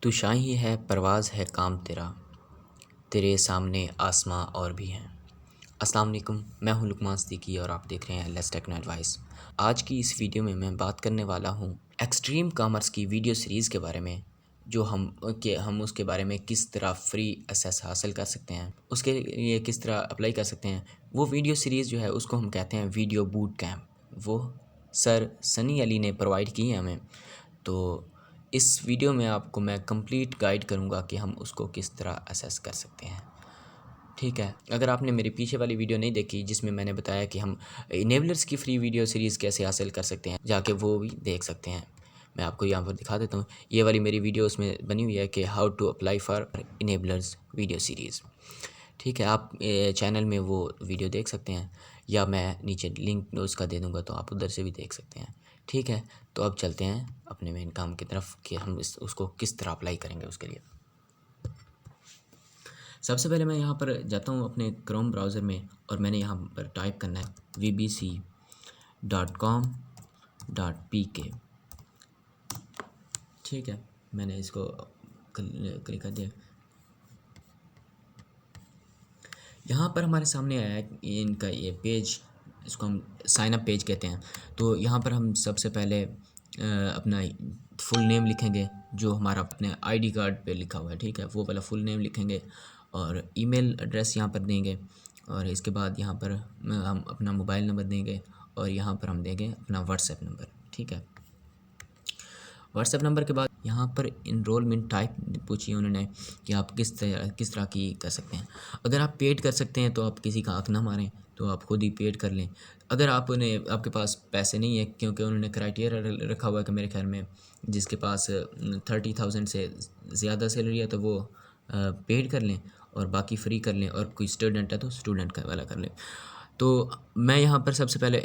तू शाही है परवाज़ है काम तेरा, तेरे सामने आसमां और भी हैं। अस्सलाम वालेकुम, मैं हूं लुकमान सिद्दीकी और आप देख रहे हैं लेट्स टेक एडवाइस। आज की इस वीडियो में मैं बात करने वाला हूं एक्सट्रीम कॉमर्स की वीडियो सीरीज़ के बारे में, जो हम उसके बारे में किस तरह फ्री एक्सेस हासिल कर सकते हैं, उसके लिए किस तरह अप्लाई कर सकते हैं। वो वीडियो सीरीज़ जो है उसको हम कहते हैं वीडियो बूट कैंप। वो सर सनी अली ने प्रोवाइड की है हमें। तो इस वीडियो में आपको मैं कंप्लीट गाइड करूंगा कि हम उसको किस तरह असेस कर सकते हैं। ठीक है, अगर आपने मेरी पीछे वाली वीडियो नहीं देखी जिसमें मैंने बताया कि हम इनेबलर्स की फ्री वीडियो सीरीज़ कैसे हासिल कर सकते हैं, जाके वो भी देख सकते हैं। मैं आपको यहाँ पर दिखा देता हूँ, ये वाली मेरी वीडियो उसमें बनी हुई है कि how to apply for enablers video series. ठीक है, आप चैनल में वो वीडियो देख सकते हैं या मैं नीचे लिंक उसका दे दूँगा तो आप उधर से भी देख सकते हैं। ठीक है, तो अब चलते हैं अपने मेन काम की तरफ कि हम उसको किस तरह अप्लाई करेंगे उसके लिए। सबसे पहले मैं यहाँ पर जाता हूँ अपने क्रोम ब्राउज़र में और मैंने यहाँ पर टाइप करना है vbc.com.pk। ठीक है, मैंने इसको क्लिक कर दिया। यहाँ पर हमारे सामने आया है इनका ये पेज, इसको हम साइन अप पेज कहते हैं। तो यहाँ पर हम सबसे पहले अपना फुल नेम लिखेंगे जो हमारा अपने आईडी कार्ड पे लिखा हुआ है। ठीक है, वो वाला फुल नेम लिखेंगे और ईमेल एड्रेस यहाँ पर देंगे और इसके बाद यहाँ पर हम अपना मोबाइल नंबर देंगे और यहाँ पर हम देंगे अपना व्हाट्सएप नंबर। ठीक है, व्हाट्सएप नंबर के बाद यहाँ पर इनरोलमेंट टाइप पूछी है उन्होंने कि आप किस तरह की कर सकते हैं। अगर आप पेड कर सकते हैं तो आप किसी का आँख ना मारें, तो आप खुद ही पेड कर लें। अगर आपके पास पैसे नहीं है, क्योंकि उन्होंने क्राइटेरिया रखा हुआ है कि मेरे ख्याल में जिसके पास 30,000 से ज़्यादा सैलरी है तो वो पेड कर लें और बाकी फ्री कर लें, और कोई स्टूडेंट है तो स्टूडेंट का वाला कर लें। तो मैं यहाँ पर सबसे पहले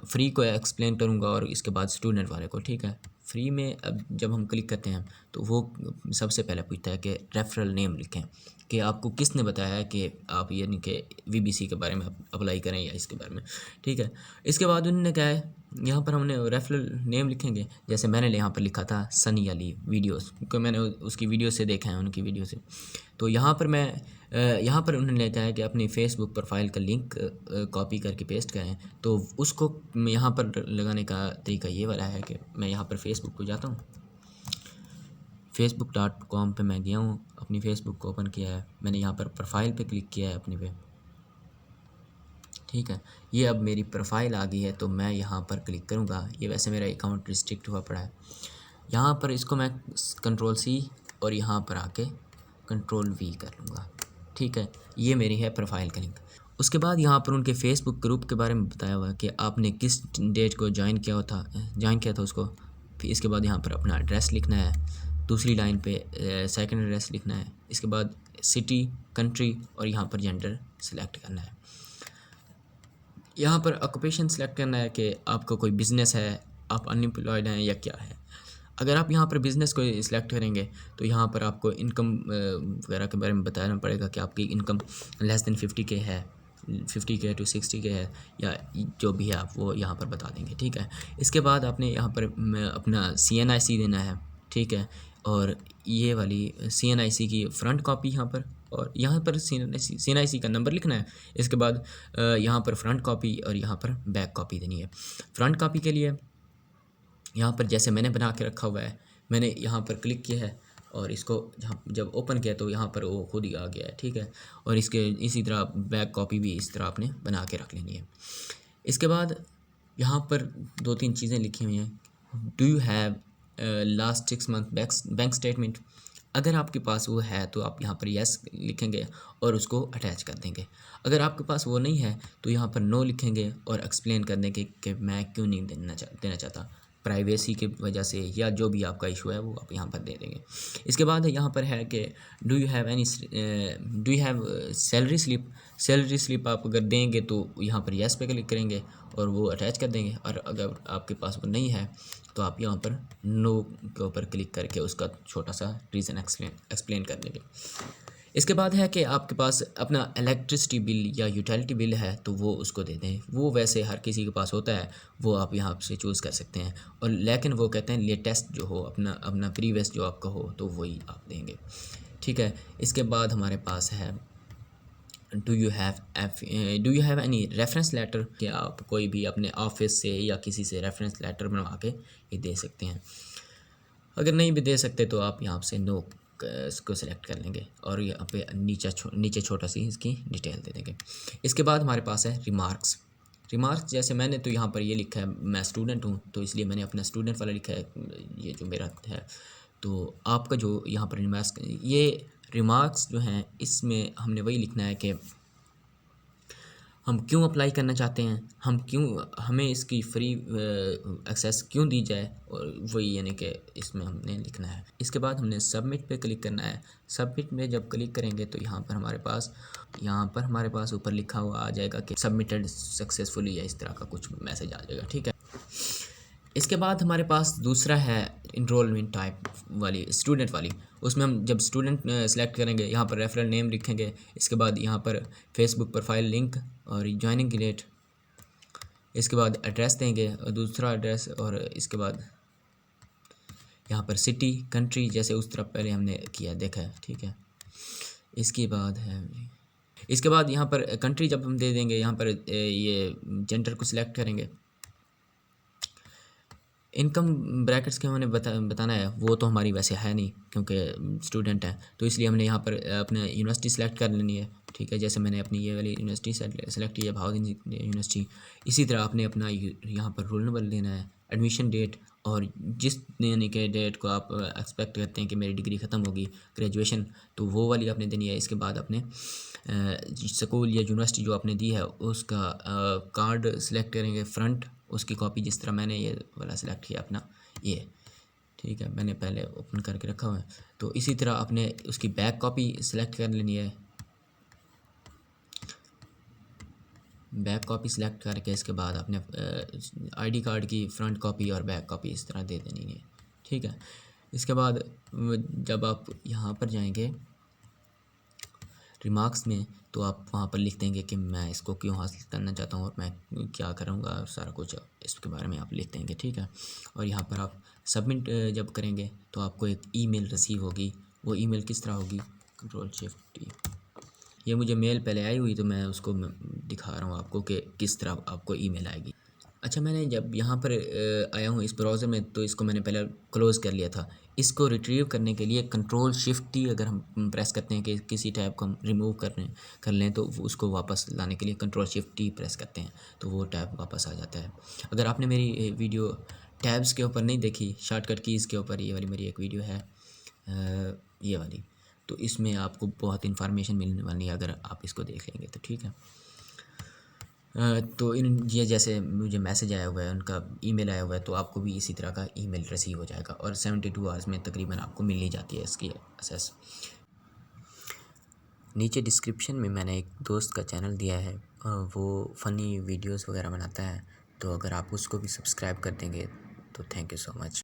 फ्री को एक्सप्लेन करूँगा और इसके बाद स्टूडेंट वाले को। ठीक है, फ्री में अब जब हम क्लिक करते हैं तो वो सबसे पहले पूछता है कि रेफरल नेम लिखें, कि आपको किसने बताया है कि आप यानी कि वीबीसी के बारे में अप्लाई करें या इसके बारे में। ठीक है, इसके बाद उन्होंने कहा है यहाँ पर हमने रेफरल नेम लिखेंगे। जैसे मैंने यहाँ पर लिखा था सनी अली वीडियोस, क्योंकि मैंने उसकी वीडियो से देखा है, उनकी वीडियो से। तो यहाँ पर मैं यहाँ पर उन्होंने कहा है कि अपनी फ़ेसबुक प्रोफाइल का लिंक कॉपी करके पेस्ट करें। तो उसको यहाँ पर लगाने का तरीका ये वाला है कि मैं यहाँ पर फ़ेसबुक को जाता हूँ, facebook.com पे मैं गया हूँ, अपनी फ़ेसबुक को ओपन किया है, मैंने यहाँ पर प्रोफाइल पे क्लिक किया है अपनी पे। ठीक है, ये अब मेरी प्रोफाइल आ गई है तो मैं यहाँ पर क्लिक करूँगा। ये वैसे मेरा अकाउंट रिस्ट्रिक्ट हुआ पड़ा है। यहाँ पर इसको मैं कंट्रोल-C और यहाँ पर आके कंट्रोल-V कर लूँगा। ठीक है, ये मेरी है प्रोफाइल का लिंक। उसके बाद यहाँ पर उनके फेसबुक ग्रुप के बारे में बताया हुआ है कि आपने किस डेट को ज्वाइन किया था उसको। फिर इसके बाद यहाँ पर अपना एड्रेस लिखना है, दूसरी लाइन पे सेकंड एड्रेस लिखना है, इसके बाद सिटी, कंट्री और यहाँ पर जेंडर सेलेक्ट करना है। यहाँ पर ऑक्यूपेशन सेलेक्ट करना है कि आपका कोई बिज़नेस है, आप अनएम्प्लॉयड हैं या क्या है। अगर आप यहाँ पर बिज़नेस को सिलेक्ट करेंगे तो यहाँ पर आपको इनकम वगैरह के बारे में बताना पड़ेगा कि आपकी इनकम लेस दैन 50K है, 50K to 60K है या जो भी है, आप वो यहाँ पर बता देंगे। ठीक है, इसके बाद आपने यहाँ पर अपना CNIC देना है। ठीक है, और ये वाली CNIC की फ्रंट कॉपी यहाँ पर, और यहाँ पर CNIC का नंबर लिखना है। इसके बाद यहाँ पर फ्रंट कॉपी और यहाँ पर बैक कॉपी देनी है। फ्रंट कॉपी के लिए यहाँ पर जैसे मैंने बना के रखा हुआ है, मैंने यहाँ पर क्लिक किया है और इसको जब ओपन किया तो यहाँ पर वो खुद ही आ गया है। ठीक है, और इसके इसी तरह बैक कॉपी भी इस तरह आपने बना के रख लेनी है। इसके बाद यहाँ पर 2-3 चीज़ें लिखी हुई हैं। Do you have last 6 month bank statement. अगर आपके पास वो है तो आप यहाँ पर यस लिखेंगे और उसको अटैच कर देंगे। अगर आपके पास वो नहीं है तो यहाँ पर नो लिखेंगे और एक्सप्लेन कर देंगे कि मैं क्यों नहीं देना चाहता, प्राइवेसी की वजह से या जो भी आपका इशू है वो आप यहाँ पर दे देंगे। इसके बाद यहाँ पर है कि do you have salary slip आप अगर देंगे तो यहाँ पर यस पे क्लिक करेंगे और वो अटैच कर देंगे, और अगर आपके पास वो नहीं है तो आप यहाँ पर नो के ऊपर क्लिक करके उसका छोटा सा रीज़न एक्सप्लेन कर देंगे। इसके बाद है कि आपके पास अपना इलेक्ट्रिसिटी बिल या यूटिलिटी बिल है तो वो उसको दे दें। वो वैसे हर किसी के पास होता है, वो आप यहाँ से चूज़ कर सकते हैं। और लेकिन वो कहते हैं लेटेस्ट जो हो, अपना अपना प्रीवियस जो आपका हो तो वही आप देंगे, ठीक है। इसके बाद हमारे पास है do you have any reference letter, कि आप कोई भी अपने ऑफिस से या किसी से रेफरेंस लेटर बनवा के ये दे सकते हैं। अगर नहीं भी दे सकते तो आप यहाँ से नो इसको सिलेक्ट कर लेंगे और यहाँ पे नीचे छोटा सी इसकी डिटेल दे देंगे। इसके बाद हमारे पास है रिमार्क्स। रिमार्क्स जैसे मैंने तो यहाँ पर ये लिखा है, मैं स्टूडेंट हूँ तो इसलिए मैंने अपना स्टूडेंट वाला लिखा है, ये जो मेरा है। तो आपका जो यहाँ पर रिमार्क्स जो हैं इसमें हमने वही लिखना है कि हम क्यों अप्लाई करना चाहते हैं, हमें इसकी फ्री एक्सेस क्यों दी जाए, और वही यानी कि इसमें हमने लिखना है। इसके बाद हमने सबमिट पे क्लिक करना है। सबमिट में जब क्लिक करेंगे तो यहाँ पर हमारे पास ऊपर लिखा हुआ आ जाएगा कि सबमिटेड सक्सेसफुली, या इस तरह का कुछ मैसेज आ जाएगा, ठीक है। इसके बाद हमारे पास दूसरा है इनरोलमेंट टाइप वाली, स्टूडेंट वाली। उसमें हम जब स्टूडेंट सेलेक्ट करेंगे, यहाँ पर रेफरल नेम लिखेंगे। इसके बाद यहाँ पर फेसबुक प्रोफाइल लिंक और ज्वाइनिंग डेट। इसके बाद एड्रेस देंगे और दूसरा एड्रेस, और इसके बाद यहाँ पर सिटी कंट्री जैसे उस तरफ पहले हमने किया देखा है, ठीक है। इसके बाद यहाँ पर कंट्री जब हम दे देंगे, यहाँ पर ये जेंडर को सिलेक्ट करेंगे। इनकम ब्रैकेट्स के हमने बताना है, वो तो हमारी वैसे है नहीं क्योंकि स्टूडेंट है, तो इसलिए हमने यहाँ पर अपने यूनिवर्सिटी सेलेक्ट कर लेनी है, ठीक है। जैसे मैंने अपनी ये वाली यूनिवर्सिटी सेलेक्ट की है, भावदिन यूनिवर्सिटी। इसी तरह आपने अपना यहाँ पर रोल नंबर देना है, एडमिशन डेट, और जिस यानी कि डेट को आप एक्सपेक्ट करते हैं कि मेरी डिग्री ख़त्म होगी, ग्रेजुएशन, तो वो वाली आपने देनी है। इसके बाद अपने स्कूल या यूनिवर्सिटी जो आपने दी है उसका कार्ड सेलेक्ट करेंगे, फ्रंट उसकी कॉपी, जिस तरह मैंने ये वाला सेलेक्ट किया अपना ये, ठीक है, मैंने पहले ओपन करके रखा हुआ है। तो इसी तरह आपने उसकी बैक कॉपी सेलेक्ट कर लेनी है। बैक कॉपी सेलेक्ट करके इसके बाद आपने आईडी कार्ड की फ्रंट कॉपी और बैक कॉपी इस तरह दे देनी है, ठीक है। इसके बाद जब आप यहाँ पर जाएंगे रिमार्क्स में, तो आप वहाँ पर लिख देंगे कि मैं इसको क्यों हासिल करना चाहता हूँ और मैं क्या करूँगा, सारा कुछ इसके बारे में आप लिख देंगे, ठीक है। और यहाँ पर आप सबमिट जब करेंगे तो आपको एक ईमेल रिसीव होगी। वो ईमेल किस तरह होगी, Ctrl+Shift+T। ये मुझे मेल पहले आई हुई तो मैं उसको दिखा रहा हूँ आपको कि किस तरह आपको ईमेल आएगी। अच्छा, मैंने जब यहाँ पर आया हूँ इस ब्राउज़र में, तो इसको मैंने पहले क्लोज़ कर लिया था। इसको रिट्रीव करने के लिए Ctrl+Shift+T अगर हम प्रेस करते हैं कि किसी टैब को हम रिमूव कर लें, तो उसको वापस लाने के लिए Ctrl+Shift+T प्रेस करते हैं तो वो टैब वापस आ जाता है। अगर आपने मेरी वीडियो टैब्स के ऊपर नहीं देखी, शॉर्टकट कीज़ के ऊपर, ये वाली मेरी एक वीडियो है ये वाली, तो इसमें आपको बहुत इन्फॉर्मेशन मिलने वाली है अगर आप इसको देख लेंगे तो, ठीक है। तो ये जैसे मुझे मैसेज आया हुआ है, उनका ईमेल आया हुआ है, तो आपको भी इसी तरह का ईमेल रिसीव हो जाएगा और 72 आवर्स में तकरीबन आपको मिल ही जाती है इसकी एक्सेस। नीचे डिस्क्रिप्शन में मैंने एक दोस्त का चैनल दिया है, वो फ़नी वीडियोस वगैरह बनाता है, तो अगर आप उसको भी सब्सक्राइब कर देंगे तो थैंक यू सो मच।